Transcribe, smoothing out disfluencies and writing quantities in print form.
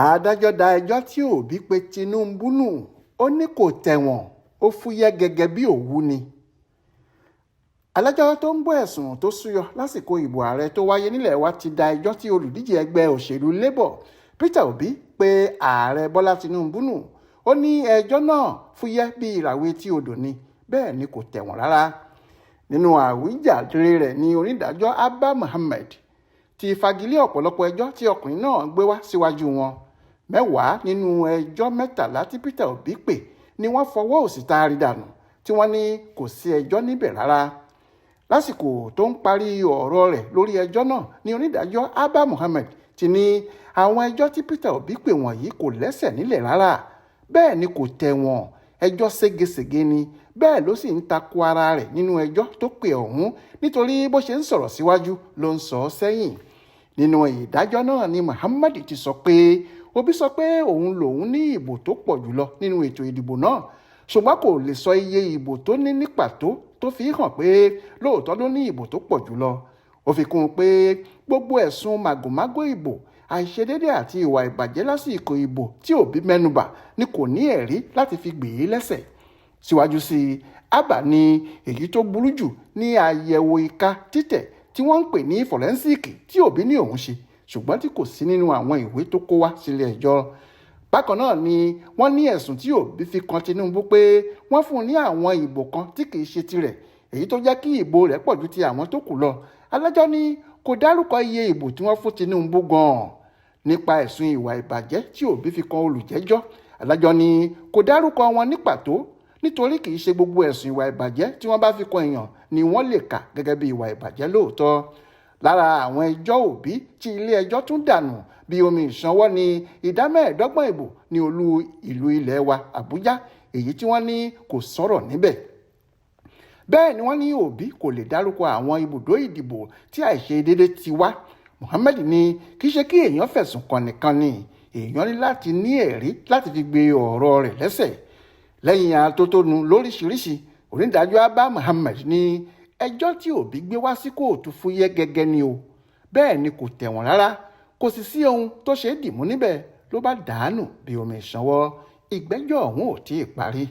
Adajọ da ẹjọ́ tí Òbí pe Tinubu nù, ó ní kò tẹ̀wọ̀n, ó fúyẹ́ gẹ́gẹ́ bí òwú ni. Adájọ́ tó ń gbọ́ ẹ̀sùn tó súyọ lásìkò ìbò ààrẹ tó wáyé nílẹ̀ wa ti da ẹjọ́ tí olùdíje ẹgbẹ́ òṣèlú Labour Peter Obi pe ààrẹ Bọ́lá Tinubu nù. Ó ní ẹjọ́ náà fúyẹ́ bí ìràwé tí odò ni, bẹ́ẹ̀ ni kò tẹ̀wọ̀n rárá. Nínú àwíjàre rẹ̀ ni onídàájọ́ Abba Mohammed ti fagilé ọ̀pọ̀lọpọ̀ ẹjọ́ tí ọkùnrin náà gbé wá síwájú wọn. 10 nínú ẹjọ́ 13 tí Peter Obi pè ni wọ́n fọwọ́ òsì taari dànù, tí wọ́n ní kò sí ẹjọ́ níbẹ̀ rárá. Lásìkò tó ń parí ọ̀rọ̀ rẹ̀ lórí ẹjọ́ náà ni onídàájọ́ Abba Mohammed ti ní àwọn ẹjọ́ tí Peter Obi pè wọ̀nyí kò lẹ́sẹ̀ nílẹ̀ rárá, bẹ́ẹ̀ ni kò tẹ̀wọ̀n, ẹjọ́ ségesège ni, bẹ́ẹ̀ ló sì ń tako ara rẹ̀ nínú ẹjọ́ tó pè ọ̀hún nítorí bó ṣe ń sọ̀rọ̀ síwájú ló ń sọ sẹ́yìn. Nínú ìdájọ́ náà ni Mohammed ti sọ pé Obi sọ pé òun lòun ní ìbò tó pọ̀ jùlọ nínú ètò ìdìbò náà, ṣùgbọ́n kò lè sọ iye ìbò tó ní ní pàtó tó fi hàn pé lóòótọ́ ló ní ìbò tó pọ̀ jùlọ. Ó fi kún un pé gbogbo ẹ̀sùn màgòmágó ìbò, àìṣedédé àti ìwà ìbàjẹ́ lásìkò ìbò tí Obi mẹ́nubà ni kò ní ẹ̀rí láti fi gbè é lẹ́sẹ̀. Síwájú sí i, Abba ní èyí tó burú jù ní àyẹ̀wò ìka títẹ̀ tí wọ́n ń pè ní fọ̀rẹ́nsìkì tí Obi ní òun ṣe, ṣùgbọ́n tí kò sí nínú àwọn ìwé tó kó wá sílé ẹjọ́. Bákan náà ni wọ́n ní ẹ̀sùn tí Obi fi kan Tinubu pé wọ́n fún un ní àwọn ìbò kan tí kìí ṣe tirẹ̀, èyí tó jẹ́ kí ìbò rẹ̀ pọ̀ ju ti àwọn tó kù lọ. Adájọ́ ní kò dárúkọ iye ìbò tí wọ́n fún Tinubu gan-an. Nípa ẹ̀sùn ìwà ìbàjẹ́ tí Obi fi kan olùjẹ́jọ́, adájọ́ ní kò dárúkọ wọn ní pàtó nítorí kìí ṣe gbogbo ẹ̀sùn ìwà ìbàjẹ́ tí wọ́n bá fi kan èèyàn ni wọ́n lè kà gẹ́gẹ́ bí ìwà ìbàjẹ́ lóòótọ́. Lára àwọn ẹjọ́ Obi tí ilé ẹjọ́ tún dànù bí omi ìṣanwọ́ ni 25% ìbò ní olú ìlú ilẹ̀ wa Àbújá, èyí tí wọ́n ní kò sọ̀rọ̀ níbẹ̀. Bẹ́ẹ̀ ni wọ́n ní Obi kò lè dárúkọ àwọn ibùdó ìdìbò tí àìṣedédé ti wá. Mohammed ní kì í ṣe kí èèyàn fẹ̀sùn kàn nìkan ni, èèyàn ní láti ní ẹ̀rí láti fi gbé ọ̀rọ̀ rẹ̀ lẹ́sẹ̀. Lẹ́yìn atótónu lóríṣiríṣi, onídàájọ́ Abba Mohammed ní ẹjọ́ tí Obi gbé wá sí kóòtù fúyẹ́ gẹ́gẹ́ ni o, bẹ́ẹ̀ ni kò tẹ̀wọ̀n rárá, kò sì sí ohun tó ṣe é dìmú níbẹ̀, ló bá dànù bí omi ìṣanwọ́. Ìgbẹ́jọ́ ọ̀hún ò tíì parí.